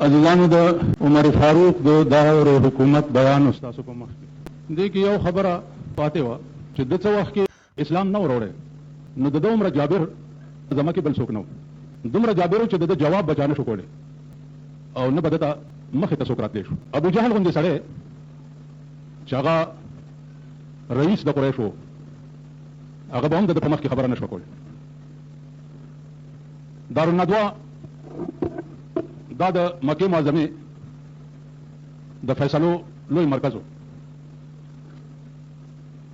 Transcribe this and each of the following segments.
عزیزانو د عمر فاروق د دور حکومت بیان استاسو په مخ کې دې کې یو خبره پاتې وه چې د څه وخت کې اسلام نه وروړی نو د دومره جابر زما کې بل څوک نه و دومره جابر چې د جواب بچا نه شو کولی او نه به دته مخې ته څوک راتلی شو ابو جهل غوندې سړی چې هغه رئیس د قریش و هغه به هم د ده په مخ کې خبره نه شوه کولی دارالندوه دا د مکې معظمې د فیصلو لوی مرکز و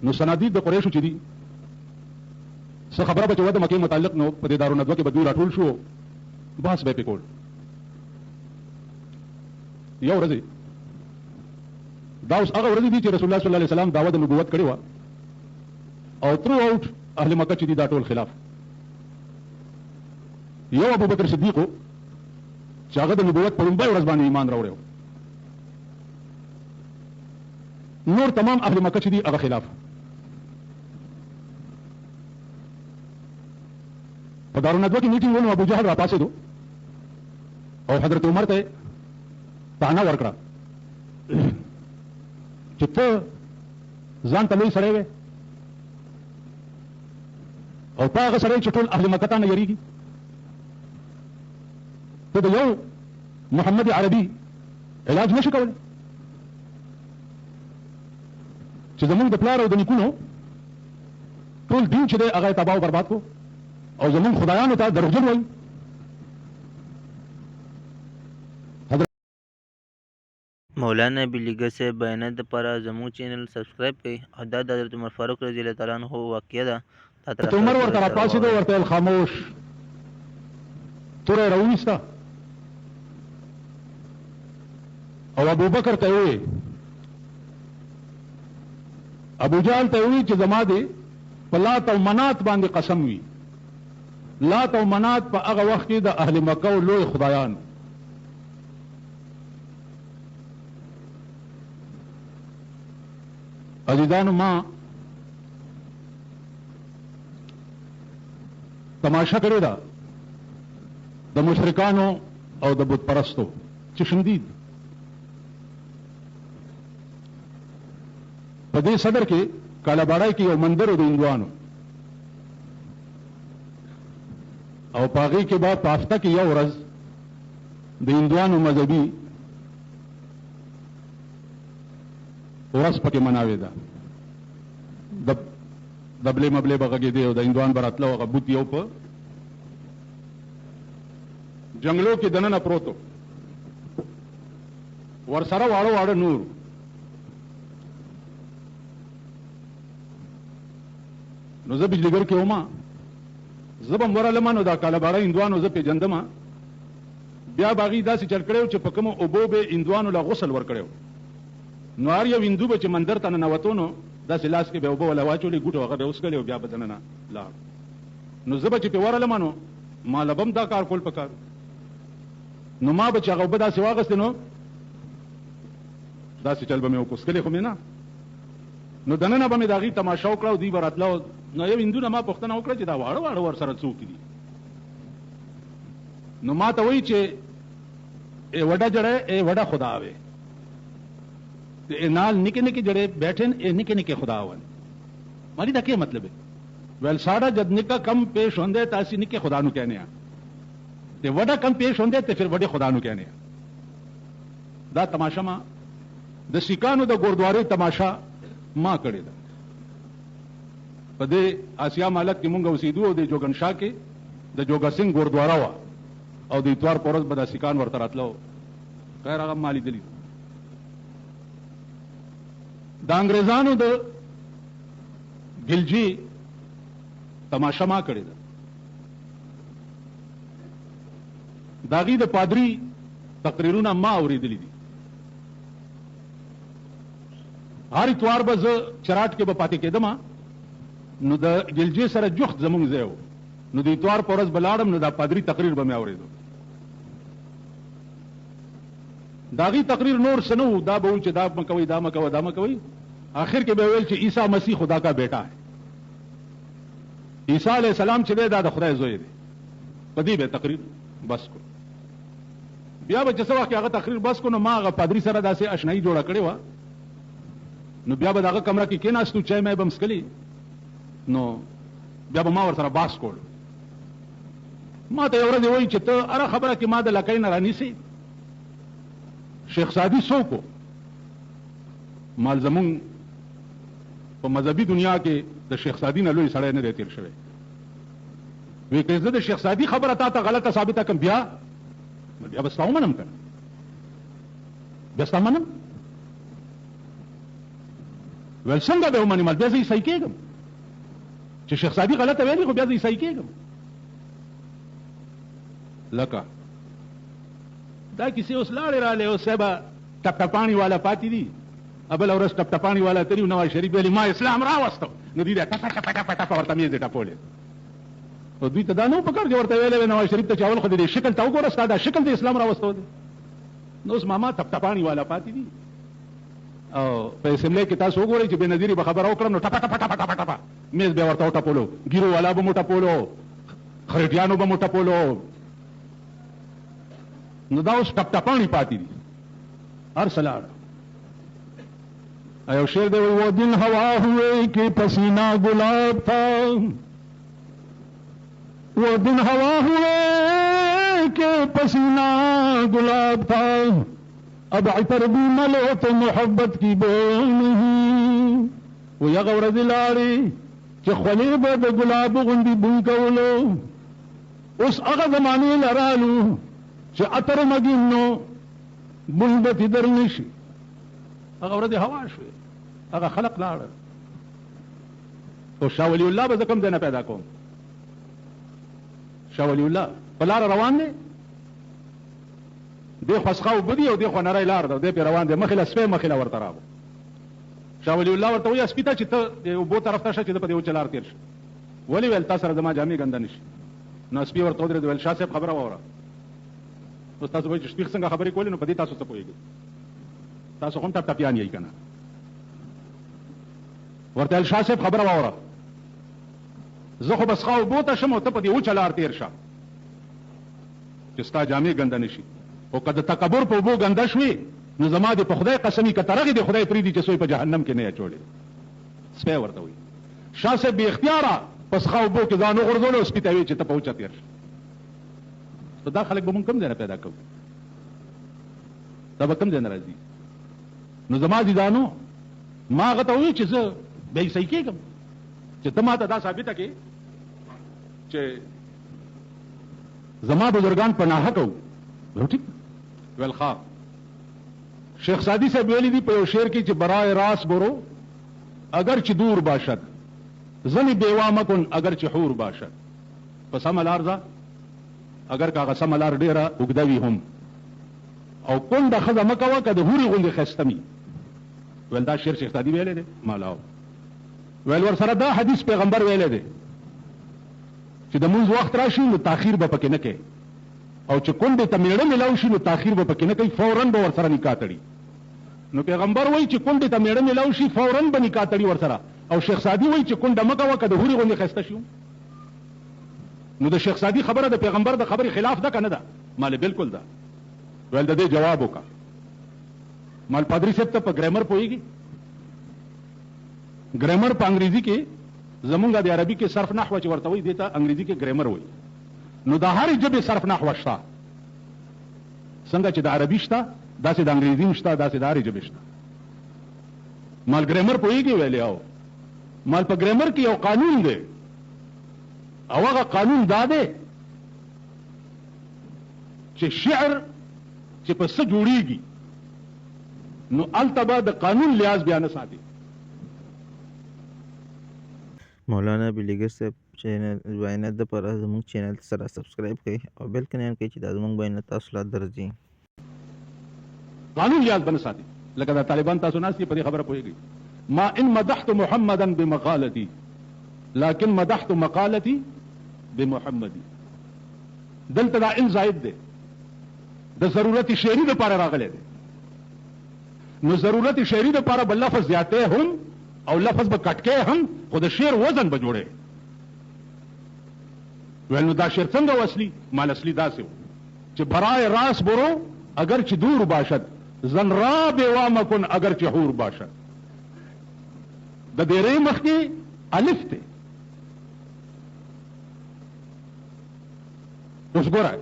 نو صنادید د قریشو چې دي څه خبره به چې وه د مکې متعلق نو په دې دارالندوه کې به دوی راټول شو بحث به یې پرې کول یو ورځې دا اوس هغه ورځې دي چې رسول الله صلی الله علیه وسلم دعوه د نبوت کړې وه او ترو آوټ اهل مکه چې دي دا ټول خلاف یو ابو بکر صدیق و چې هغه د نبوت په لومبۍ ورځ باندې ایمان راوړی و نور تمام اهل مکه چې دي هغه خلاف په دارالندوه کې میټینګ ونو ابو جهل راپاڅېدو او حضرت عمر ته طعنه ورکړه چې ته ځان ته لوی سړی وې او تا هغه سړی چې ټول اهل مکه ته نه یېرېږي ته د یو محمد عربي علاج نشي کولی چې زمونږ د پلار او د نیکونو ټول دین چې دی هغه یې تباه او برباد کو او زمونږ خدایانو ته دروغجن وایي مولانا بلیګر صاحب بیانات دپاره زموږ چینل سبسکرایب کړئ او دا د حضرت عمر فاروق رضی الله تعالی عنه واقعه ده حضرت عمر ورته راپاڅېدو ورته ویل خاموش توره یې راونیسته او ابو بکر ته وی ابو جهل ته وی چې زما دې په لات او منات باندې قسم وي لات او منات په هغه وخت کې د اهل مکه او لوی خدایان عزیزانو ما تماشا کړې ده د مشرکانو او د بت پرستو چې شندید په دې صدر کې کالاباړی کې یو مندر و د هندوانو او په هغې کې به په هفته کې یو ورځ د هندوانو مذهبي ورځ پکې مناوې ده دبلې مبلې به غږېدې او د هندوان به راتله هغه بوت یو په جنګلو کې دننه پروت و ورسره واړه واړه نور نو زه بجلیګر کې وما زه به م ورغلمه نو دا کالاباړی هندوانو زه پېژندمه بیا به هغې داسې چل کړی و چې په کومو اوبو به هندوانو له غسل ورکړی و نو هر یو هندو به چې مندر ته ننوتو نو داسې لاس کې به اوبه وله واچولې ګوټو هغه راوسکلې او بیا به دننه لاړ نو زه به چې پې ورغلمه نو ما له به هم دا کار کول پکار نو ما به چې هغه اوبه داسې واغستې نو داسې چل به مې وکوسکلې خو مې نه نو دننه به مې د هغې تماشا وکړه او دوی به راتله نو یو هندو نه ما پوښتنه وکړه چې دا واړه واړه ورسره څوک دي نو ما ته وایي چې اے وډا جڑے اے وډا خداوے اے نال نکے نکے جڑے بیٹھن اے نکے نکے خداون ماری دا کیا مطلب ہے ویل ساڑا جد نکا کم پیش ہوندے تاسی نکے خدا نو کہنے تے وڈا کم پیش ہوندے تے پھر وڈے خدا نو کہنے دا تماشا ما د سکانو د گوردوارے تماشا ما کړی دا په دې آسیا مالک کې مونږ اوسېدو او د جوګنشاه کې د جوګا سنګ ګوردواره وه او د اتوار په ورځ به دا سیکان ورته راتله خیر هغه ما لیدلي د انګریزانو د ګلجي تماشا ما کړې ده د هغې د پادري تقریرونه ما اورېدلي دي هر اتوار به زه چراټ کې به پاتې کېدم نو د ګلجې سره جخت زمونږ ځای و نو د اتوار په ورځ به لاړم نو دا پادري تقریر به مې اورېدو د هغې تقریر نور څه نه و دا به و چې دا مه کوئ دا مه کوه دا مه کوئ آخر کې به ویل چې عیسی مسیح خدا کا بیٹا ہے عیسی علیہ السلام چې دی دا د خدای زوی دی په دې به تقریر بس کو بیا به چې څه وخت هغه تقریر بس کو نو ما هغه پادري سره داسې اشنایي جوړه کړې وه نو بیا به د هغه کمره کې کېناستو چای مای به م څښلي نو بیا به ما ورسره باس کول ما ته یو ورځ وایي چې ته هره خبره کې ما د لکۍ نه رانیسې شیخ سعدي څوک و مال زمونږ په مذهبي دنیا کې د شیخ سعدي نه لوی سړی نه دی تېر شوی وی که زه د شیخ سعدي خبره تا ته غلطه ثابته کړم بیا به ستا ومنم که نه بیا ستا منم ویل څنګه به ومنې مال بیا زه عیسائی کېږم چې شیخ سعدي غلطه ویلي خو بیا زه عیسائی کېږم لکه دا کیسې اوس لاړې رالې اوس صاحبه ټپټپاڼي والا پاتې دي بله ورځ ټپټپاڼي والا تري نواز شریف ویلي ما اسلام راوستو نو دوی دا ټپه ټپه ټپه ټپه ورته میز دې ټپولې او دوی ته دا نه پکار چې ورته ویلی نواز شریف ته چې اول خو دې شکل ته وګوره ستا دا شکل د اسلام راوستو دی نو اوس ماما ټپټپاڼي والا پاتې دي او په اسمبلی کې تاسو وګورئ چې بېنظیري به خبره وکړم نو ټپه ټپه ټپه ټپه ټپه میز به ورته وټپولو ګیرو والا به مو ټپولو خرټیانو به مو ټپولو نو دا اوس ټپټپاڼي پاتې دي هر څه لاړه ایو شعر دے وہ دن ہوا ہوئے کہ پسینہ گلاب تھا وہ دن ہوا ہوئے کہ پسینہ گلاب تھا اب عطر بھی ملو تو محبت کی بو نہیں وہ یغور دلاری کہ خلیب د گلاب غندی بو کولو اس اغا زمانی لرالو کہ عطر مگینو بلبت درنشی هغه ورځ هوا شوې هغه خلق لاړ او شاه ولی الله به زه کوم ځای نه پیدا کوم شاه ولی الله په لاره روان دی دی خو څښه اوبه دي او دی خو نری لار ده دی پې روان دی مخې له سپی مخې له ورته راغو شاه ولی الله ورته وایي سپي ته چې ته د اوبو طرف ته شه چې ده په دې وچه لار تېر شه ولې ویل تا سره زما جامې ګنده نه شي نو سپي ورته ودرېد ویل شاه صاحب خبره واوره اوس تاسو وایي چې سپي څنګه خبرې کولې نو په دې تاسو څه پوهېږئ تاسو هم ټپټپیان یې که نه ورته ویل شاه صاحب خبره واوره زه خو به څښه اوبو ته شم او ته په دې وچه لار تېر شه چې ستا جامې ګنده نه شي او که د تکبر په اوبو ګنده شوې نو زما د په خدای قسمي که ترغې د خدای پرېږدي چې سوی په جهنم کې نه اچوړې سپی ورته وایي شاه صاحب بې اختیاره په څښه اوبو کې ځان وغورځولو او سپي ته ویې چې ته په وچه تېر شه نو دا خلک به مونږ کوم ځای نه پیدا کوو دا به کوم ځای نه راځي نو زما دیدانو ما هغه ته وایي چې زه بیا عیسائی کېږم چې ته ما ته دا ثابته کړې چې زما بزرگان په ناحقه وو ٹھیک ویل ښه شیخ سعدی صاحب ویلی دی په یو شعر کې چې برای راست برو اگر چې دور باشد زنی بیوا مکن اگر چې حور باشد په سمه لار ځه اگر که هغه سمه لار ډېره اوږده وي هم او کونډه ښځه مه کوه که د هورې غوندې ښایسته وي ویل دا شعر شیخ سعدي ویلی دی مالاو ویل ورسره دا حدیث پیغمبر ویلی دی چې د مونځ وخت راشي نو تاخیر به پکې نه کوي او چې کونډې ته میړه میلاو شي نو تاخیر به پکې نه کوي فوراً به ورسره نکاح تړي نو پیغمبر وایي چې کونډې ته میړه میلاو شي فوراً به نکاح تړي ورسره او شیخ سعدي وایي چې کونډه مه کوه که د هورې غوندې ښایسته شي نو د شیخ سعدي خبره د پیغمبر د خبرې خلاف ده که نه ده مال بالکل ده ویل د دې جواب وکړه مال پادري صاحب ته په ګرامر پوهېږي ګرامر په انګریزي کې زمونږ د عربي کې صرف نحوه چې ورته وایي دې ته انګریزي کې ګرامر وایي نو د هرې ژبې صرف نحوه شته څنګه چې د عربي شته داسې د انګریزي هم شته داسې د هرې ژبې شته مال ګرامر پوهېږي ویلې او مال په ګرامر کې یو قانون دی او هغه قانون دا دی چې شعر چې په څه جوړېږي نو هلته به د قانون لحاظ بیا نه ساتي مولانا بلیګر صاحب چینل بیانات دپاره زموږ چینل سره سبسکرایب کړئ او بیل کنه کړئ چې دا زموږ بیانات تاسو ته درځي قانون لحاظ به نه ساتي لکه دا طالبان تاسو ناست دي په دې خبره پوهېږئ ما ان مدحت محمدا بمقالتي لكن مدحت مقالتي بمحمدي دلته دا ان زائد دی د ضرورت شعري دپاره راغلی دی نو ضرورت شعري دپاره به لفظ زیاتی هم او لفظ به کټکی هم خو د شعر وزن به جوړی ویل نو دا شعر څنګه و اصلي مال اصلي داسې و چې برای راس برو اگر چه دور باشد، زن را بیوام کن اگر چه حور باشد. د دیرې مخکې الف دی. اوس ګوره،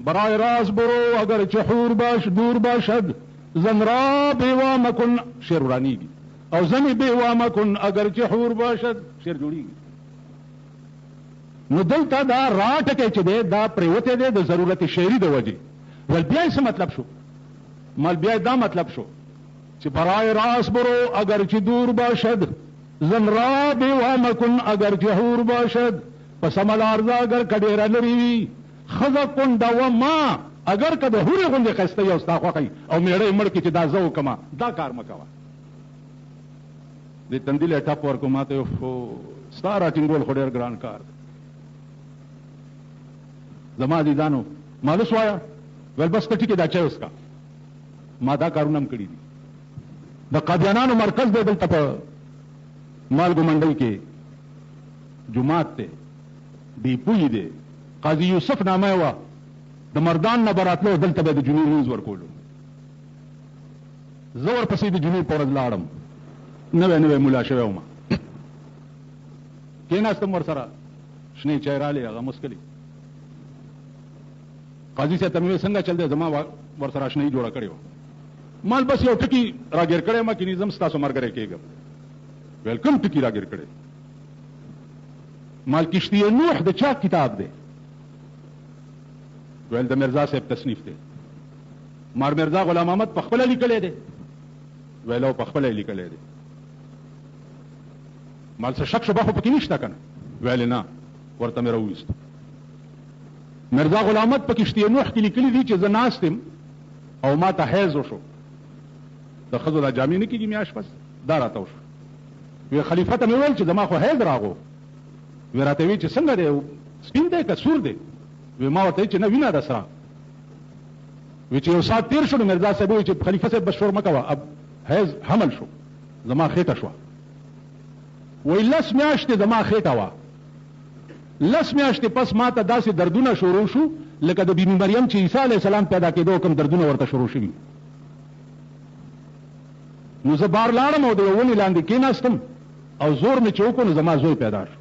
برای راز برو اگر چه حور دور باشد، زن را بیوام کن شعر ورانیږي، او زن بیوام کن اگر چه حور باشد شعر جوړیږي. نو دلته دا را ټکی چې دی دا پریوتی دی د ضرورت شعري د وجې. ول بیا یې څه مطلب شو؟ مال بیا دا مطلب شو چې برای راز برو اگر چه دور باشد، زن را بیوام کن اگر چه حور باشد. پس عمل عرضه اگر کډیره لري وي، خزه کونډه و ما اگر که د هورې غوندې ښایسته یې او ستا خوښی او میړه یې مړ کړي چې دا زه وکړمه، دا کار مه کوه. دې تندي له ټپ ورکړو ما ته، ستا راټینګول خو ډېر ګران کار دی. زما عزیزانو مالوس وایه، ویل بس ته ټیکې دا چای وڅښه. ما دا کارونه هم کړي دي. د قادیانانو مرکز دی دلته په مالګو منډۍ کې، جومات دی، ډیپوی دی، قاضي یوسف نامه وه، د مردان نه به راتلو دلته به د جنوب نیوز ورکولو. زه ورپسې د جنوب په ورځ لاړم، نوی نوی ملا شوی وم، کېناستم ورسره، شنې چای رالې، هغه مسکلي. قاضي صاحب ته مې ویل څنګه چل دی؟ زما ورسره اشنایي جوړه کړې وه. مال بس یو ټکي راګیر کړی ما، کینې زم ستاسو ملګری کېږم. ویل کوم ټکي راګیر کړی؟ مال کشتی نوح د چا کتاب دی؟ ویل د مرزا صاحب تصنیف دی. مار مرزا غلام احمد په خپله لیکلی دی؟ ویل او په خپله یې لیکلی دی. مال څه شک شبه خو پکې نشته که نه؟ ویل نه. ورته مې راوویستو. مرزا غلام احمد په کشتی نوح کې لیکلي دي چې زه ناست یم او ما ته حیض وشو. د ښځو دا جامې نه کېږي میاشت پس، دا راته وشو. وی خلیفه ته مې ویل چې زما خو حیض راغو. وی راته وی چې څنګه دی، سپین دی که سور دی؟ وی ما ورته چې نه وینه ده سره. وی چې یو ساعت تیر شو نو مرزا صاحب وی چې خلیفه صاحب بس شور مه کوه، اب حیض حمل شو، زما خېټه شوه. وی 10 میاشتې زما خېټه وه. 10 میاشتې پس ما ته داسې دردونه شروع شو لکه د بیبي مریم چې عیسی علیه السلام پیدا کېدو کوم دردونه ورته شروع شوي. نو زه بار لاړم او د یو ونې لاندې کېناستم او زور مې چې وکړو نو زما زوی پیدا شو.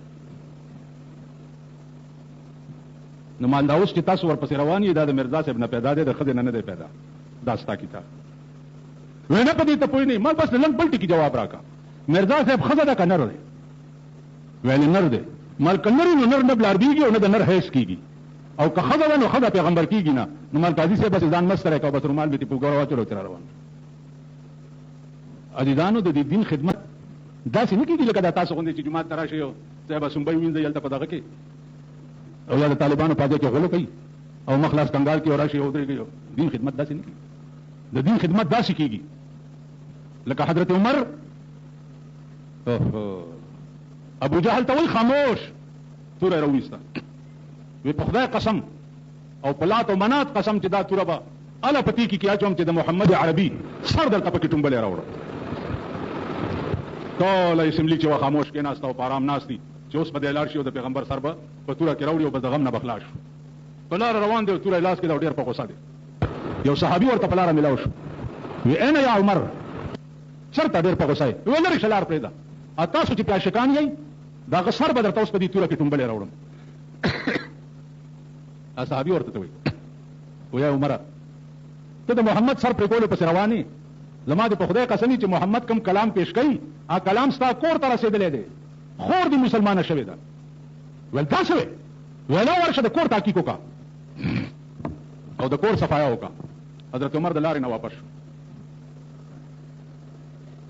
نو مال دا اوس چې تاسو ورپسې روان یې دا د مرزا صاحب نه پیدا دی، د ښځې نه دی پیدا، دا ستا کتاب. وی نه په دې ته پوه نه یې. ما بس لنډ بل ټکي جواب راکړه. مرزا صاحب ښځه ده که نر دی؟ ویل نر دی. مال که نر نو نر نه بلاربېږي او نه د نر حیث کېږي، او که ښځه ده نو ښځه پیغمبر کېږي نه. نو مال قاضي صاحب بس ځان مستری کوه، بس رومال مې ترې په ګوره واچولو ترې روان. عزیزانو د دې دین خدمت داسې نه کېږي لکه دا تاسو غوندې چې جومات ته راشئ او ځای به سنبۍ ووینځئ هلته په دغه کې، او یا د طالبانو په ځای کې غلو کوي او مخ لاس کنګال کې او راشئ او ودرېږئ. دین خدمت داسې نه کېږي. د دین خدمت داسې کېږي لکه حضرت عمر ابو جهل ته وایي خاموش، توره یې راوویسته. وی په خدای قسم او په لات او منات قسم چې دا توره به اله په تیکي کې اچوم چې د محمد عربي سر دلته پکې ټومبلې راوړم. ټوله اسمبلي چې وه خاموش کېناسته او په ارام ناست دي چې اوس به دی لاړ شي او د پیغمبر سر به په توره کې راوړي او بس د غم نه به خلاص شو. په لاره روان دی او توره یې لاس کې ده او ډېر په غوسه دی. یو صحابي ورته په لاره میلاو شو. وی اینه یا عمر، چېرته ډېر په غوسه یې؟ وی لرې شه لار پرېږده، تاسو چې پیاشکان یئ د هغه سر به درته اوس په دې توره کې ټومبلې راوړم. صحابي ورته ته وایي ویا عمره ته د محمد سر پرې کولو پسې روان یې؟ زما د په خدای قسم چې محمد کوم کلام پیش کوي هغه کلام ستا کور ته رسېدلی دی، خور دې مسلمانه شوې ده. ویل دا څه وی؟ ویل ورشه د کور تحقیق وکړه او د کور صفایه وکړه. حضرت عمر د لارې نه واپس شو.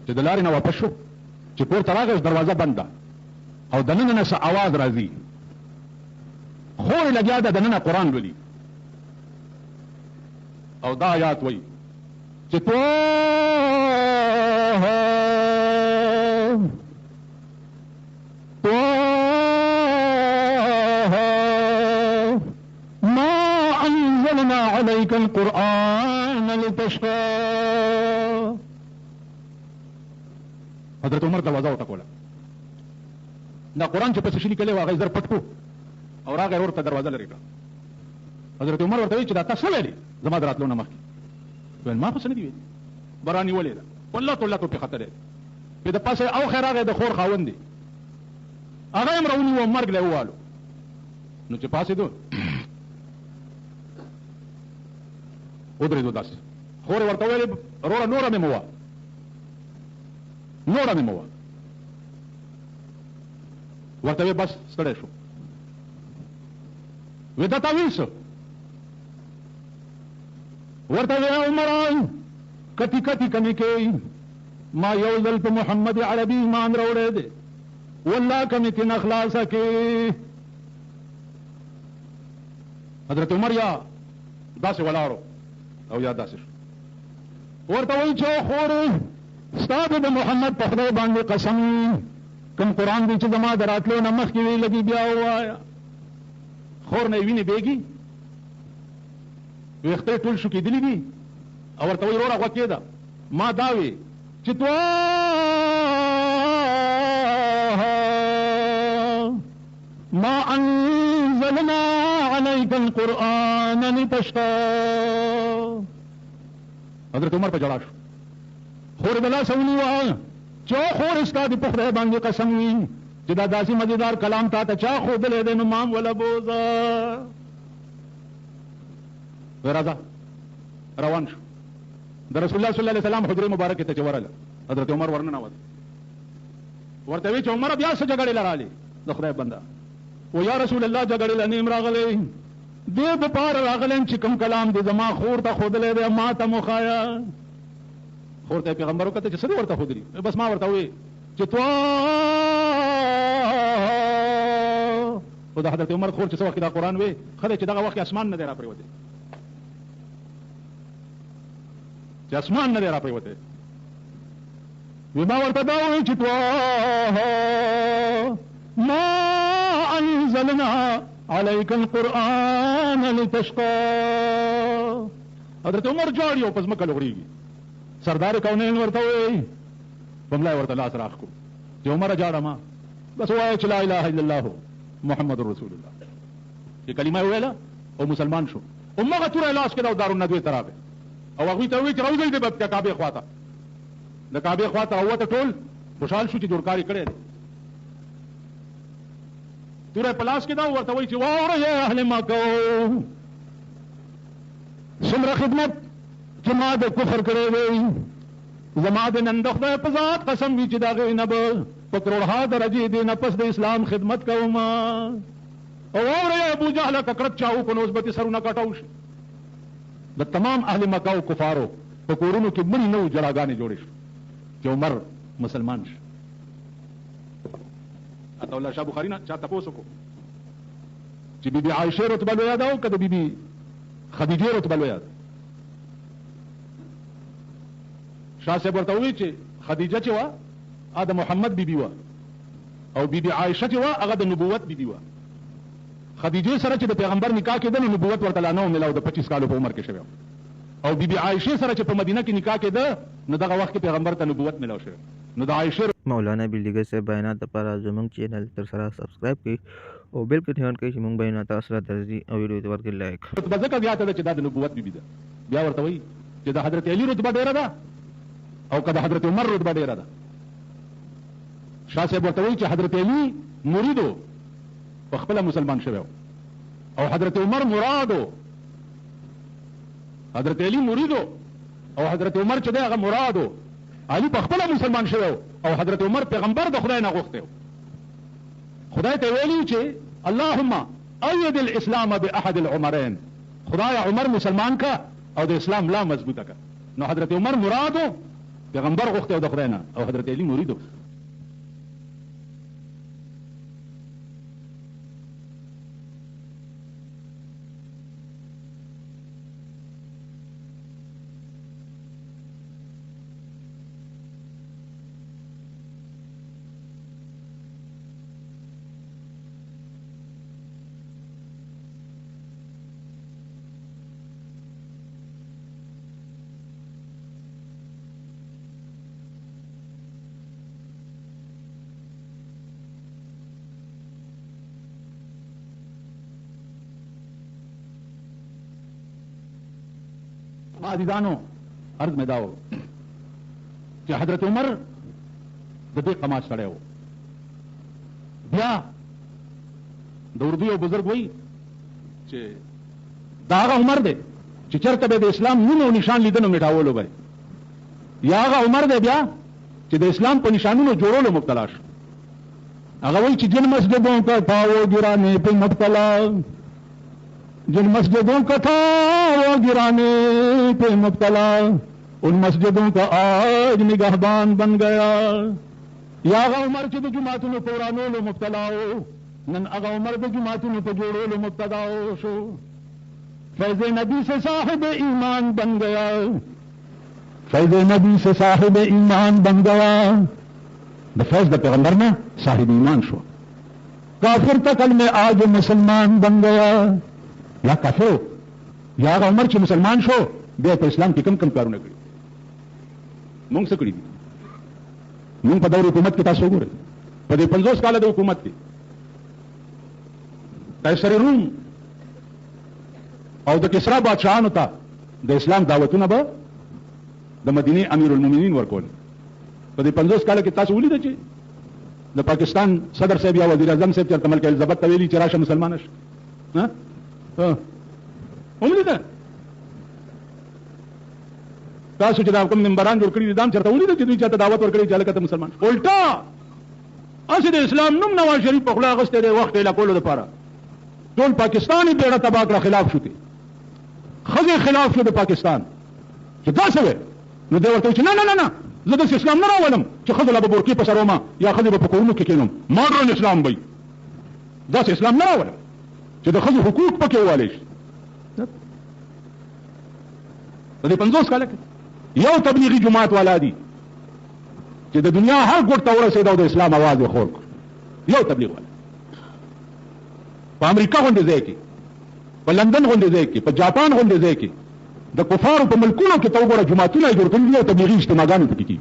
چې د لارې نه واپس شو چې کور ته راغی دروازه بند ده او دننه نه څه اواز راځي، خور یې لګیا ده دننه قرآن لولي او دا آیات وایي چې ما انزلنا عليك القرآن لتشقى. حضرت عمر دروازه وټکوله. دا قرآن چې پسې شي لیکلی و هغه یې زر پټ کړو او راغی ورته دروازه لرې کړه. حضرت عمر ورته وایي چې دا تا څه ویلي زما د راتلو نه مخکې؟ ول ما خو سن دی برانی ولې دا والله توله کو په خطر دی په د پاسه او خیر هغه د خور خاوند دی هغه امرونی و مرګ له والو نو چې پاسه دو ودرې دو داس خور ورته ویل روړه نوره مې موا ورته بس ستړی شو ودا تاویس ورته عمر کتی کني کې ما یو ځل په محمد عربي ایمان راوړی دی والله کمی تن اخلاصه کې حضرت عمر یا داسې ولاړو او یا داسې شو ورته وایي چې خور ستا د محمد په خدای باندې قسم کوم قرآن دی چې زما د راتلو نه مخکې وی لګي بیا ووایه خور نه وینې بیږي ویښته ټول شو کېدلي دي او ورته وایي وروره غوږ کېده ما دا وی چې ما انزلنا عليك القرآن لتشقى حضرت عمر په جړا شو خور بلا سونی وای چې خور استاد په خدای باندې قسم وي چې دا داسې مزیدار کلام تا ته چا خو دلې د نوم ولا بوزا ورځه روان شو د رسول الله صلی الله علیه وسلم حجره مبارکه ته چورله حضرت عمر ورننه وته ورته وی چې عمر بیا څه جګړه لراله د خدای بنده و یا رسول الله جګړه لنیم راغله دې په پار راغلم چې کوم کلام دې زما خور ته خودلې دې ما ته مخایا خور ته پیغمبر وکړه چې څه ورته خودري بس ما ورته وی چې تو او د حضرت عمر خور چې څو وخت دا قران وی خله چې دغه وخت اسمان نه دی را پریوته چې اسمان نه دی را پریوته وی ما ورته دا وی چې تو ما انزلنا عليك القرآن لتشقى حضرت عمر جاړي او پس مکه لغړيږي سردار کونین ورته وي بملای ورته لاس راخ کو چې عمر جاړه ما بس وای چې لا اله الا الله محمد رسول الله چې کلمه ویله او مسلمان شو امغه تور لاس کړه او دارو ندوی تراغه او هغه ته وی چې راوځي د کعبه خواته د کعبه خواته او ته ټول خوشحال شو چې جوړکاری کړي تور پلاس کې دا ورته وی چې واوره یا اهل مکه څومره خدمت چې ما د کفر کړی دی زما د نن د خدای په ذات قسم وي چې د هغې نه به په کروړها درجې دی نه پس د اسلام خدمت کوم او واوره یا ابو جهل ککړت چاو کو نو اوس به دې سرونه کټاو شي د تمام اهل مکه او کفارو په کورونو کې مړي نه وو جلاګانې جوړې شو چې عمر مسلمان شي اته الله شاه بخاري نه چا تاسو کو چې بیبي عائشه رتبه لوی ده او کده بیبي خدیجه رتبه لوی ده شاه صاحب ورته وی چې خدیجه چې وا ا د محمد بیبي وا او بیبي عائشه چې وا هغه د نبوت بیبي وا خدیجه سره چې د پیغمبر نکاح کېده نو نبوت ورته لا نه ملاو د 25 کالو په عمر کې شوی او بیبي عائشه سره چې په مدینه کې نکاح کېده نو دغه وخت کې پیغمبر ته نبوت ملاو شوی نو د عائشه مولانا بلیګر سے بیانات لپاره زموږ چینل تر سره سبسکرایب کړئ او بیل کې ټون کړئ چې موږ بیانات تاسو ته درځي او ویډیو ته ورکړئ لایک رتبه ځکه زیاته ده چې دا د نبوت بیبي ده بیا ورته وایي چې د حضرت علی رتبه ډیره ده او کله حضرت عمر رتبه ډیره ده شاه صاحب ورته وایي چې حضرت علی مریدو په خپل مسلمان شوی او حضرت عمر مرادو حضرت علی مریدو او حضرت عمر چې دغه مرادو علی په خپل مسلمان شوی او حضرت عمر پیغمبر د خدای نه غوښته خدای ته ویلی چې اللهم ايد الاسلام باحد العمرين خدای عمر مسلمان کا او د اسلام لا مضبوطه کا نو حضرت عمر مرادو پیغمبر غوښته د خدای نه او حضرت علی مریدو عزیزانو عرض مې دا و چې حضرت عمر د دې قماش سړی و. بیا د اردو یو بزرګ وایي چې دا هغه عمر دی چې چېرته به د اسلام نوم او نشان لیدنو میټاولو به، یا هغه عمر دی بیا چې د اسلام په نشانونو جوړولو مبتلا شو. هغه وایي چې جن مسجدوں کا تھا وہ گرانے پہ مبتلا، جن مسجدوں کا تھا وہ گرانے پہ مبتلا، ان مسجدوں کا آج نگہبان بن گیا. یا هغه عمر چې د جماعتونو په ورانولو مبتلا و، نن هغه عمر د جماعتونو په جوړولو مبتلا شو. فیض نبی سے صاحب ایمان بن گیا، فیض نبی سے صاحب ایمان بن گیا. د فیض د پیغمبر نه صاحب ایمان شو. کافر تکل میں آج مسلمان بن گیا. یا کافر یا هغه عمر چې مسلمان شو بیا په اسلام کې کم کم کارونه کړي. مونږ څه کړي دي؟ مونږ په دور حکومت کې تاسو وګورئ، په دې 50 کاله د حکومت کې قیصر روم او د کسرا بادشاہانو ته د اسلام دعوتونه به د مدینه امیر المؤمنین ورکول. په دې 50 کاله کې تاسو ولیدل چې د پاکستان صدر صاحب یا وزیر اعظم صاحب چرته ملک الزبت ته ویلي چې راشه مسلمان شي؟ ها ولیدل تاسو چې دا کوم منبران جوړ کړی دي دام چرته ولیدل چې دوی چاته دعوت ورکړي چې الکته مسلمان الټا اسی د اسلام نوم نواز شریف په خلا غسته د وخت له کولو لپاره ټول پاکستاني بیړه تباہ کړه، خلاف شو کې خزه خلاف شو د پاکستان چې دا څه نو دی ورته چې نه نه نه نه زه د اسلام نه راولم چې خزه له بورکی په سروما یا خزه په کورونو کې کینم ماډرن اسلام وي. دا اسلام نه راولم چې د خزه حقوق پکې والي شي. په دې 50 کال کې یو تبلیغي جماعت والا دي چې د دنیا هر ګوټ ته ورسېد او د اسلام आवाज یې خور کړ. یو تبلیغ والا په امریکا غونډې ځای کې، په لندن غونډې ځای کې، په جاپان غونډې ځای کې د کفارو په ملکونو کې ته وګوره جماعتونه جوړ کړي دي او تبلیغي اجتماعګانې پکې کېږي.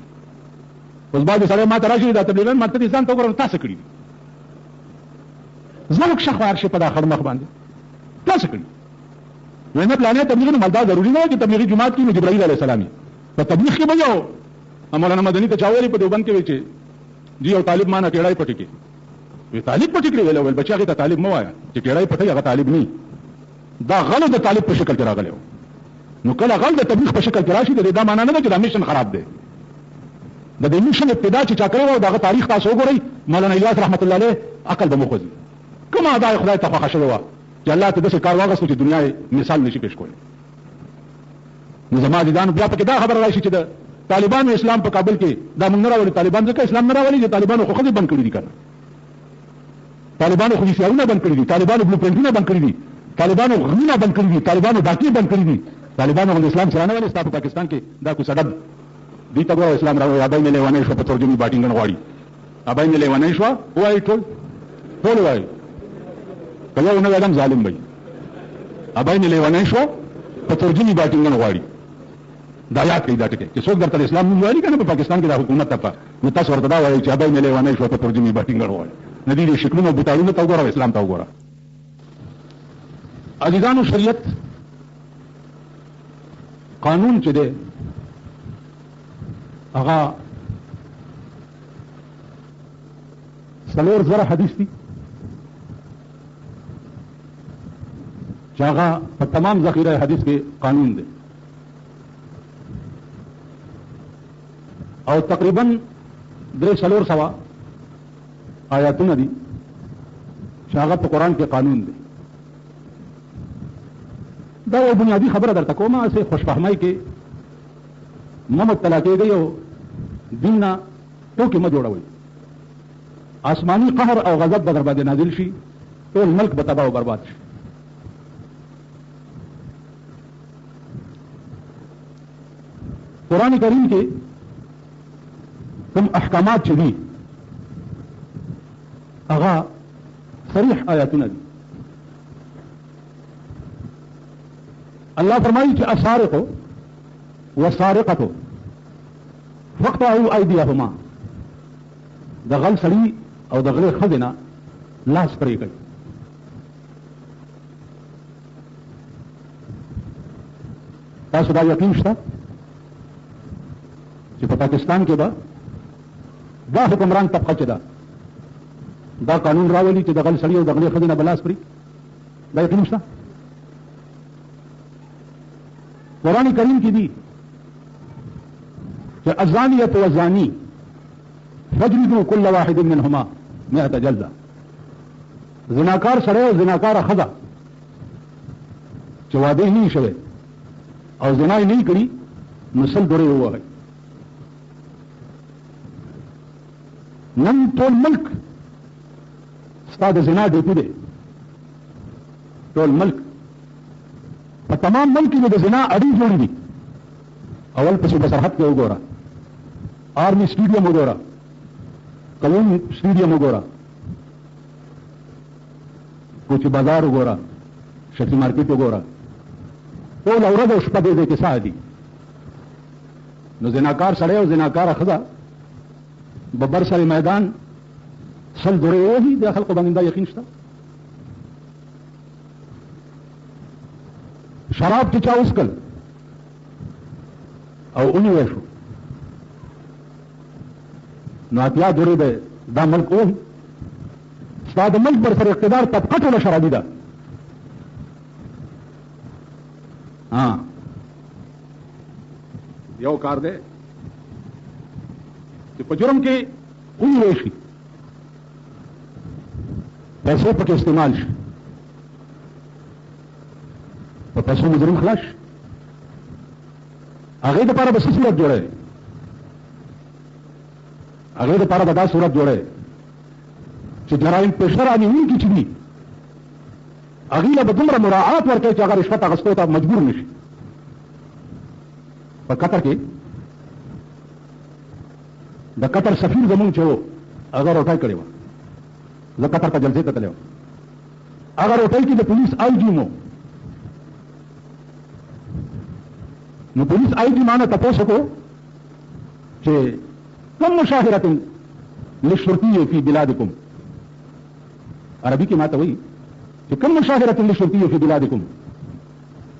اوس بعضې سړی ما ته راشي دا تبلیغیان ما ته دې ځان ته وګوره تاسو کړي دي. زموږ شخوار شي په دا خړ مخ باندې تاسو کړي وینه پلانې تبلیغ نه مالدا ضروري نه چې تبلیغي جماعت کې جبرائیل علیه السلام په تبلیغ کې به یو مولانا مدني ته چاوي په دیوبند کې وی چې جی او طالب مانه ټیړای پټی کې وی طالب پټی کې ویل بچا کې ته طالب مو وایا چې ټیړای پټی هغه طالب نه دا غلط د طالب په شکل کې راغلی. نو کله غلط د تبلیغ په شکل کې راشي دا معنا نه ده چې دا میشن خراب دی. د دې میشن ابتدا چې چا کړو دا تاریخ تاسو وګورئ. مولانا الیاس رحمت الله علیه عقل به مخوځي کومه دا خدای ته خوښ شوی و چې الله ته داسې کار واغستو چې دنیا مثال نشي پیش کولی. نو زما عزیزانو بیا پکې دا خبره راشي چې د طالبانو اسلام په کابل کې دا موږ نه راولي. طالبان ځکه اسلام نه راولي چې طالبانو خو خدای بند کړی دي کنه. طالبانو خو سیاونه بند کړی دي، طالبانو بلو پرنټونه بند کړی دي، طالبانو غمونه بند کړی دي، طالبانو ډاکې بند کړی دي. طالبانو د اسلام سره نه ولې ستاسو پاکستان کې دا کو سبب دي ته ګورو اسلام راوړي. ابای مې لیوانې شو په ترجمه باټینګ غواړي. ابای مې لیوانې شو وای ټول وای کله ونه ادم ظالم وای. ابای مې لیوانې شو په ترجمه باټینګ غواړي. دا یاد کړئ دا ټکی چې څوک درته اسلام نه وایي کنه په پاکستان کې د حکومت ته نو تاسو ورته دا وایي چې ابای مې لیوانې شو په ترجمه باټینګ غواړي. ندی دې شکلونو بوتاړونو ته وګوره اسلام ته وګوره. عزیزانو شریعت قانون چې دی هغه 4,000 حدیث دي چې هغه په تمام ذخیره حدیث کې قانون دی او تقریبا 300 آیاتونه دي چې هغه په قرآن کې قانون دی. دا یو بنیادی خبره درته کومه اسې خوشفهمۍ کې نه مبتلا کېږئ او دین نه ټوکې مه جوړوئ. آسماني قهر او غضب به در باندې نازل شي، ټول ملک به تباه او برباد شي. قرآن کریم کې کوم احکامات چې دي هغه صریح آیاتونه دي. الله فرمایي چې السارق والسارقة فاقطعوا أيديهما. د غل سړي او د غلې ښځې نه لاس پرې کړي. تاسو دا یقین شته چې په پاکستان کې به دا حکمران طبقه چې ده دا قانون راولي چې د غل سړي او د غلې ښځې نه بلاس پرې دا یقین شته. قرآن کریم کې دي چې الزانیة والزانی فاجلدوا كل واحد منهما 100 جلدة. زناکار سړی او زناکاره ښځه چې واده نه شوی او زنا یې نه کړي نو 100 دورې ووهئ. نن ټول ملک ستا د زنا ډیپو دی. ټول ملک په تمام ملک کې د زنا اډې جوړې دي. اول په صوبه سرحد کې وګوره، آرمی سټیډیم وګوره، قوم سټیډیم وګوره، کوچی بازار وګوره، شکی مارکیټ وګوره، ټول ورځ او شپه دې کې ساه دي. نو زناکار سړی او زناکاره ښځه ببر سره میدان 100 دورې وهي. د خلکو باندې دا یقین شته. شراب چې چا وڅکل او ونیوی شو نو 80 دورې به دا ملک وهي. ستا د ملک پر سر اقتدار طبقه ټوله شرابي ده. یو کار دی چې په جرم کې ونیوی شي، پیسې پکې استعمال شي، په پیسو مجرم خلاص شي. هغې دپاره به څه صورت جوړی؟ هغې دپاره به دا صورت جوړی چې جرایم پیشه رانیونکي چې دي هغې له به دومره مراعات ورکوي چې هغه رشوت اخیستو ته مجبور نه شي. په قطر کې د قطر سفیر زمونږ چې و هغه روټۍ کړې وه. زه قطر ته جلسې ته تللی وم. هغه روټۍ کې د پولیس آی جي مو. نو پولیس آی جي ما نه تپوس وکړو چې کم مشاهرة للشرطي في بلادكم. عربي کې ما ته وایي چې کم مشاهرة للشرطي في بلادكم،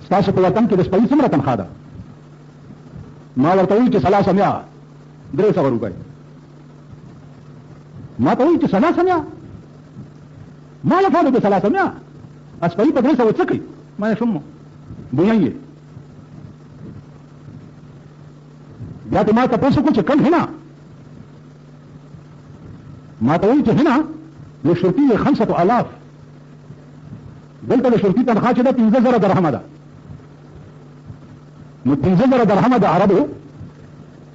ستاسو په وطن کې د سپۍ څومره تنخوا ده؟ ما ورته وایي چې 300 300 روپۍ. ما ته وایي چې 300 ما لفظ ب 300 اسپۍ په 300 څه کوي؟ ما یې شمو بویایي. بیا ته ما تپوس وکړو چې کم هنا؟ ما ته وایي چې هنا للشرطي 5000. دلته د شرطي تنخوا چې ده 15000 درهمه ده. نو 15000 درهمه د عربو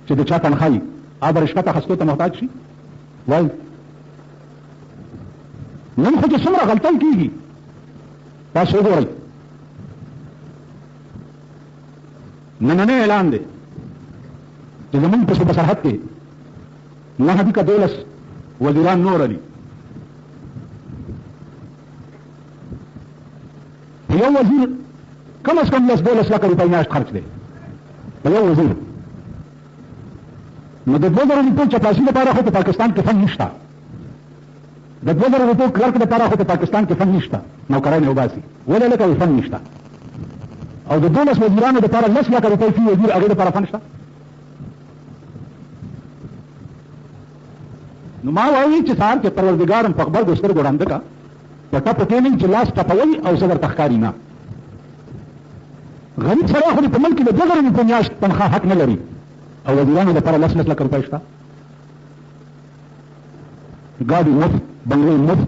چې د چا تنخوا وي هغه به رشوت اخیستو ته محتاج شي؟ وایي نن خو چې څومره غلطۍ کېږي تاسو وګورئ. نننی اعلان دی چې زمونږ په صوبه سرحد کې 9 که 12 وزیران نور دي. یو وزیر کم از کم 10-12 لکه روپۍ میاشت خرچ دی په یو وزیر. نو د 2000 روپۍ چپراسي لپاره خو په پاکستان کې فن نشته. د 2000 روپۍ کلرک لپاره خو په پاکستان کې فن نشته. نوکران یې وباسي ولې لکه فن نشته. او د 12 وزیرانو لپاره 10 لکه روپۍ فی وزیر هغې لپاره فن شته. نو ما وایي چې سهار کې پروردګار په خبر د سترګو ړانده کا په ټپو کېنئ چې لاس ټپوئ او زه درته ښکاري نه. غریب سړی خو د په ملک کې د 2000 روپۍ میاشت تنخوا حق نه لري او وزیرانو لپاره 10 لکه روپۍ شته. ګاډي مفت، بنګلې مفت،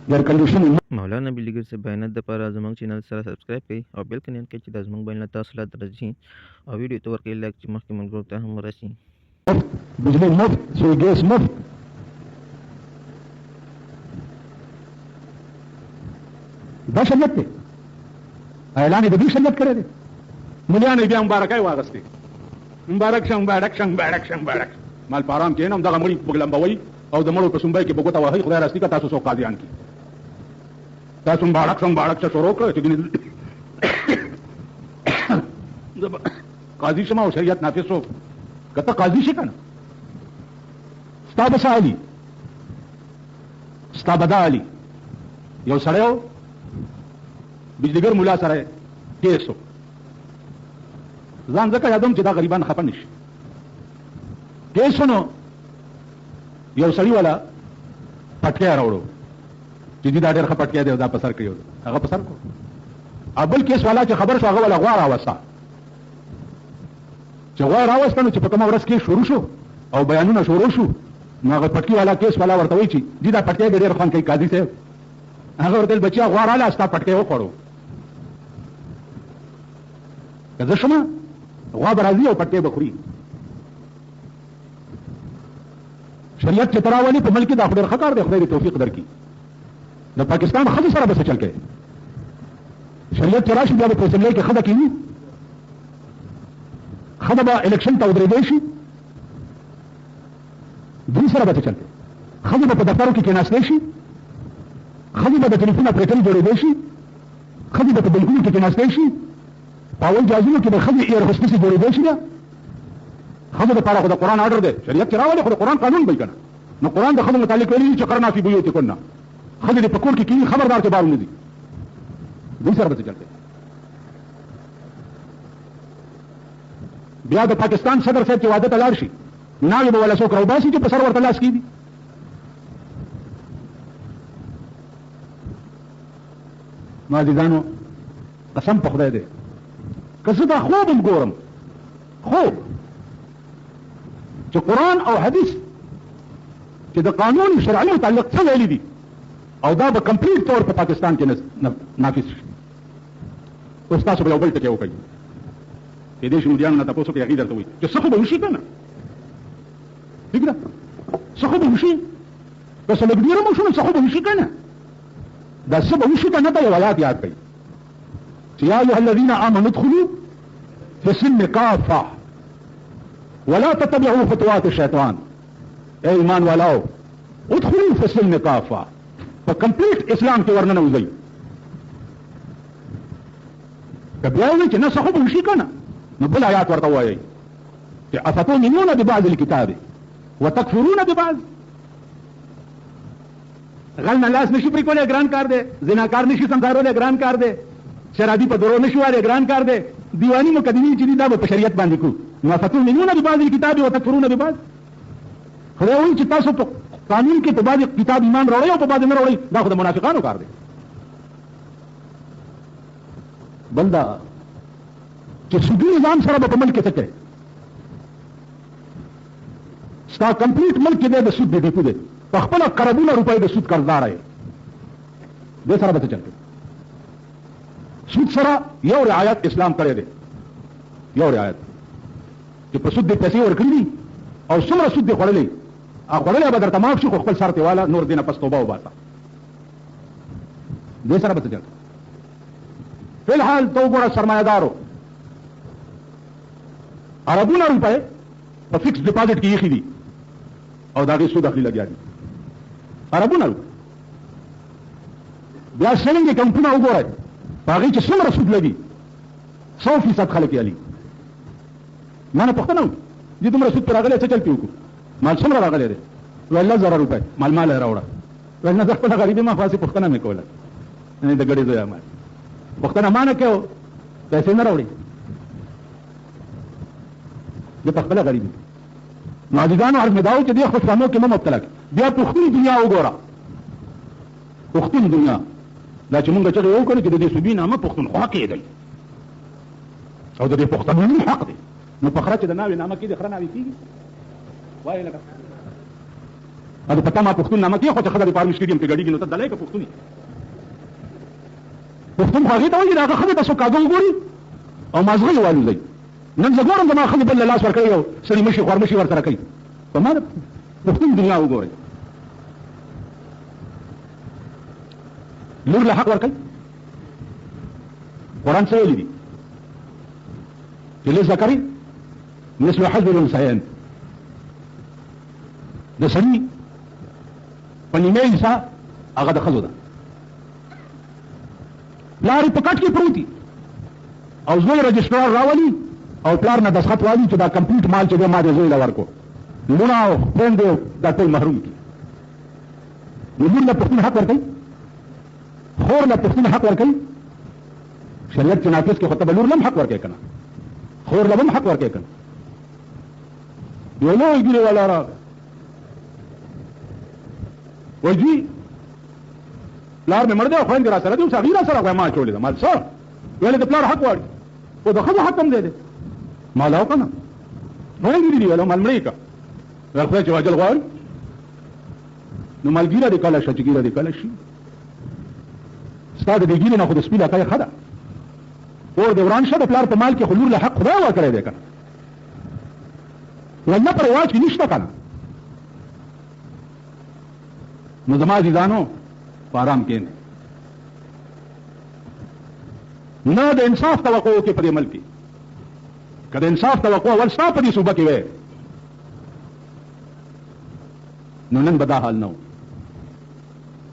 ایئر کنډیشن مفت. مولانا بلیګر سے بیانات دپاره زموږ چینل سره سبسکرایب کړئ او بیل کنن کې چې د زموږ بیان تاسو لا درځي او ویډیو ته ورکړئ لایک چې مخکې ملګرو ته هم ورسي. مفت بجلی مفت، سوی ګیس مفت. دا شریعت دی. اعلان د دې شریعت کړی دی. ملیانو بیا مبارکۍ واغستې. مبارک شه مبارک شه مبارک شه مبارک. مال په ارام کښېنم دغه مړي بګلمبوئ او د مړو په سنبۍ کې به ګوته وهئ. خدای راستي که تاسو څوک قاضیان کړي. تاسو مبارک شه مبارک شه شروع کړه چې قاضي شم او شریعت نافذ شو. که ته قاضي شي که نه ستا به څه علي ستا به دا علي. یو سړی و بجلیګر ملا سره کیس و. ځان ځکه یادوم چې دا غریبان خفه نه شي. केस सुनो यौ सड़ी वाला पटके रावड़ो چې دا ډېر خپټ کې دی دا پسر کړی هغه پسر کو ابل کیس والا چې خبر شو هغه ولا غوار راوستا چې غوار راوستا نو چې په کومه ورځ کې شروع شو او بیانونه شروع شو نو هغه پټکی والا کیس والا ورته وی چې دا پټکی ډېر خان کوي قاضي صاحب هغه ورته بچیا غوار رااله استا پټکی وخورو کله شمه غوا برازي او پټکی بخوري شریعت چې تراولي په ملک دا خبر خطر دی خدای توفیق درکړي د پاکستان خدای سره به څه چل کوي شریعت چې راشي بیا په اسمبلی کې خدای کیږي خدای به الیکشن ته ودرېدی شي دوی سره به څه چل کوي خدای به په دفترو کې کېناستلی شي خدای به د ټلیفون اپریټر جوړېدی شي خدای به په بینکونو کې کېناستلی شي په اول جهازونو کې به خدای ایر هوسټسې جوړېدی شي بیا خدای دپاره خو د قرآن آرډر دی شریعت چې راولي خو د قرآن قانون به یې که نه نو قرآن د خدای متعلق ویلي چې قرنا فی بیوتکن خدای دې په کور کې کینی خبردار چې بار نه دي دوی سره به څه چل کوي بیا د پاکستان صدر صاحب چې واده ته لاړ شي ناوې به ولا څوک راوباسي چې په سر ورته لاس کېږي نو عزیزانو قسم په خدای دی که زه دا خوب هم ګورم خوب چې قرآن او حدیث چې د قانون شرعي متعلق څه ویلي دي او دا به کمپلیټ طور په پاکستان کې نافذ شي اوس تاسو به یو بل ټکی وکړئ کېدای شي مدیرانو نه تاسو کې هغې درته وایي چې څه خو به وشي که نه ټیک ده څه خو به وشي که څه لږ ډېر هم وشو نو څه خو به وشي که نه دا څه به وشي که نه ته یو آیات یاد کړئ چې یا ایها الذین آمنوا ادخلوا فی السلم کافة ولا تتبعوا خطوات الشیطان اے ایمان والاو ادخلوا فی السلم کافة په کمپلیټ اسلام کې ورننه وځئ که بیا وایي چې نه څه خو به وشي که نه نو بل آیات ورته ووایئ چې افتؤمنون ببعض الکتاب وتکفرون ببعض غل نه لاس نشي پرې کولی ګران کار دی زناکار نشي سمسارولی ګران کار دی شرابي په درو نشي والی ګران کار دی دیواني مقدمین چې دي دا به په شریعت باندې کړو نو افتؤمنون ببعض الکتاب وتکفرون ببعض خدای وایي چې تاسو په قانون کې په بعض کتاب ایمان راوړی او په بعض نه راوړی دا خو د منافقانو کار دی بل دا چې سودي نظام سره به په ملک کې څه کوي ستا کمپلیټ ملک کې دی د سود د ډیپو دی په خپله کربونه روپۍ د سود قرضداره یې دې سره به څه چل کوي سود سره یو رعایت اسلام کړی دی یو رعایت چې په سود دې پیسې ورکړي دي او څومره سود دې خوړلی خوړلی به درته معاف شي خو خپل سر ته واله نور دې نه پس توبه وباسه دې سره به څه چل کوي فی الحال تو ګوره سرمایهدارو اربونه روپۍ په فکس ډپازټ کې ایښي دي او د هغې سود اخلي لګیا دي اربونه روپۍ بیا سیونګ اکاونټونه وګورئ په هغې چې څومره سود لګي 100% خلک یې علي ما نه پوښتنه وکړي چې دومره سود پرې راغلی څه چل پې وکړو مال څومره راغلی دی ویل 1000 روپۍ مال یې راوړه ویل نه زه خپله غریبي ما خو هسې پوښتنه مې کوله د ګډې زویه مال پوښتنه ما نه کوو پیسې نه راوړي د په خپله غریبي نو عزیزانو عرض مې دا و چې دې خوشخانو کې مه مبتلا کړي بیا پښتون دنیا وګوره پښتون دنیا دا چې مونږ چغې وکړو چې د دې صوبې نامه پښتونخوا کېدی او د دې پښتنو حق دی نو په خره چې د ناوې نامه کېږي خره ناوې کېږي وایي لکه دا په تمه پښتون نامه کېږي خو چې ښځه د پارون سټېډیم کې ګډېږي نو ته دلی که پښتون یې پښتون خو هغې ته وایي د هغه ښځې ته څوک کاږه وګوري او مازغه یې والوځئ نن زه ګورم زما ښځې بل له لاس ورکوي او سړي مشي خورمشي ورسره کوي په ما د پښتون دنیا وګورئ لور له حق ورکوي قرآن څه ویلي دي چې للذکر مثل حظ الانثیین د سړي په نیمه حصه هغه د ښځو ده پلار په کټ کې پروتي او زوی رجسټرار راولي او پلار نه دستخط والی چې دا کمپلیټ مال چې دی ما دې زوی له ورکو لوڼه او خویندې دا ټول محروم کړي نو لور له پښتون حق ورکوي خور له پښتون حق ورکوي شریعت چې نافظ کې خو ته به لور له هم حق ورکوي که نه خور له هم حق ورکوي که نه یو لوی ګیره والا راغی وایي جی پلار مې مړ دی او خویندې را سره دي اوس هغې را سره خو ما اچولې ده ما څه ویلې د پلار حق غواړي خو د ښځو حق هم دی ما لاو که نه خویندې دي ویل مال مړې که ویل خدای چې وجل غواړي نو ملګیره دې کله شه چې ګیره دې کله شي ستا د دې ګیرې نه خو د سپي لاکه یې ښه ده اور د وران شه د پلار په مال کې خو لور له حق خدای ورکړی دی که نه ویل نه په رواج کې نشته که نه نو زما عزیزانو په آرام کښېنئ نه د انصاف توقع وکړئ په دې ملک کې که د انصاف توقع اول ستا په دې صوبه کې وی نو نن به دا حال نه و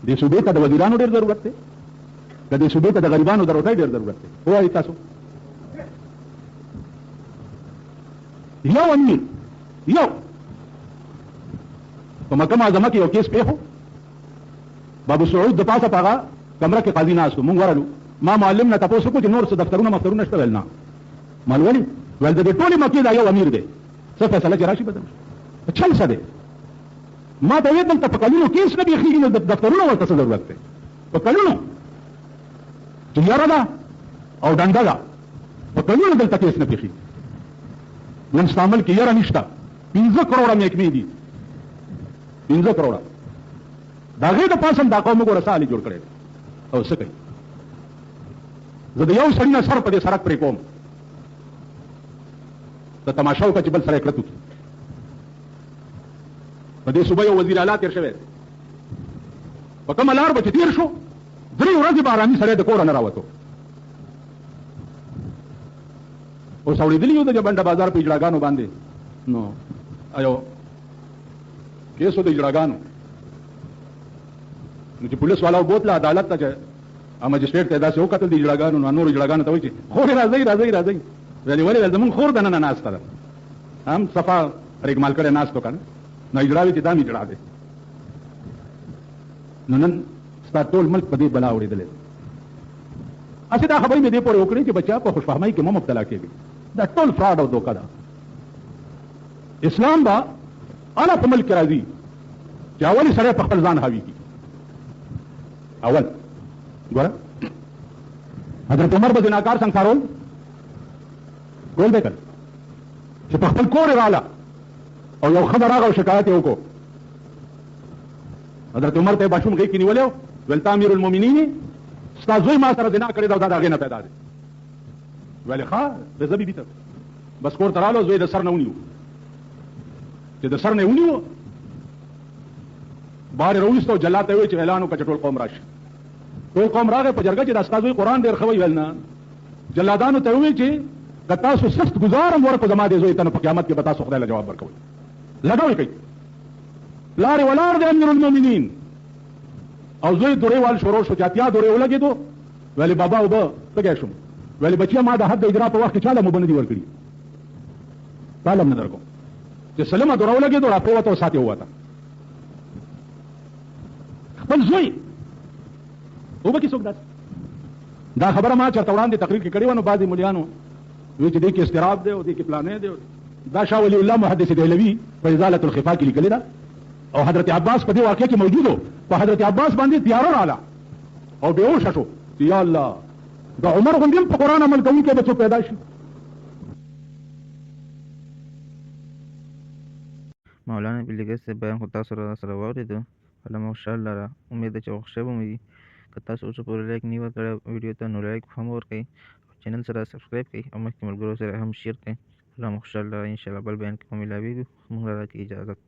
دې صوبې ته د وزیرانو ډېر ضرورت دی که دې صوبې ته د غریبانو د روټۍ ډېر ضرورت دی ووایئ تاسو یو امیر یو په مکه معظمه کې یو کیس پیښ بابو سعود د پاسه په هغه کمره کې قاضي ناست و مونږ ورغلو ما معلم نه تپوس وکړو چې نور څه دفترونه شته ویل نه مال ولې ویل د دې ټولې مکې دا یو امیر دی څه فیصله چې راشي بدل چل څه دی ما ته ویل دلته په کلونو کیس نه بیخېږي نو د دفترونو ورته څه ضرورت دی په کلونو چې یاره ده او ډنډه ده په کلونو دلته کیس نه بیخېږي نن ستا ملک کې یاره نشته 15 کروڑه محکمې دي 15 کروڑه د هغې د پاسه هم دا قوم وګوره څه حالې جوړ کړی او څه کوي زه د یو سړي نه سر په دې سړک پرې کوم د تماشا وکړه چې بل سره یې کړت وکړي په دې صوبه یو وزیر اعلی تېر شوی په کومه لار به چې تېر شو 3 ورځې به ارامي سړی د کوره نه راوتو اوس اورېدلي یو د بنډه بازار په اجړاګانو باندې نو ایو کیسو د اجړاګانو نو چې پولیس والا بوتله عدالت ته چې مجسټریټ ته داسې وکتل د اجړاګانو نو نور اجړاګانو ته وایي چې خورې راځئ راځئ راځئ ویلې ولې زمونږ خور دننه ناسته ده هم صفا رېګمال کړی ناستو که نه نو اجړاوي چې دا مې اجړا دی نو نن ستا ټول ملک په دې بلا اورېدلی هسې دا خبرې مې دې پورې وکړې چې بچا په خوشفهمۍ کې مه مبتلا کېږي دا ټول فراډ او دوکه ده اسلام به انا په ملک کې راځي چې اولې سړی په خپل ځان حاوي کړي اول ګوره حضرت عمر به زناکار سنګسارول ګول به کړ چې په خپل کور رااله او یو ښځه راغله او شکایت یې وکړو حضرت عمر ته یې ماشوم غېږ کې نیولی و ویل ته امیر المؤمنین ستا زوی ما سره زنا کړې ده او دا د هغې نه پیدا دی ویلې ښه د زه بیبي ته بس کور ته راغلو زوی د سر نه ونیو چې د سر نه یې ونیو بهر یې راویسته او جلات ته یې وویل چې اعلان وکړه چې ټول قوم راشي ټول قوم راغی په جرګه کې دا ستا زوی قرآن ډېر ښه وایي ویل نه جلادانو ته یې وویل چې که تاسو سخت ګزار هم ورکړو زما دې زوی ته نو په قیامت کې به تاسو خدای له جواب ورکوئ لګوئ کوي پلار یې ولاړ دی امیر المؤمنین او زوی دورې وال شروع شو چې اتیا دورې ولګېدو ویلې بابا اوبه تږی شوم ویلې بچیه ما د حد د اجرا په وخت کې چا له اوبه نه دي ورکړي تعلم نه درکوم چې سلمه دوره ولګېدو را پرېوته او سات یې ووته خپل زوی اوبه کې څوک داسې دا خبره ما چېرته وړاندې تقریر کې کړې وه نو بعضې ملیانو وی چې دې کې اضطراب دی او دې کې پلانې دی دا شاه ولی الله محدث دهلوي په ازالة الخفا کې لیکلې ده او حضرت عباس په دې واقعه کې موجود و په حضرت عباس باندې تیاره رااله او بېهوشه شو چې یا الله د عمر غوندې هم په قرآن عمل کوونکی به څوک پیدا شي مولانا بلیګر صاحب بیان خو تاسو سره واورېدو علامه خوشحال لره امید ده چې خوښ شوی به مو وي که تاسو اوسه پورې لایک نه ورکړی ویډیو ته نو لایک هم ورکړئ چینل سره سبسکرایب کړئ او مخکې ملګرو سره هم شیر کړئ علامه خوشحال لره انشاءالله بل بیان کې به ملاویږو موږ راته اجازت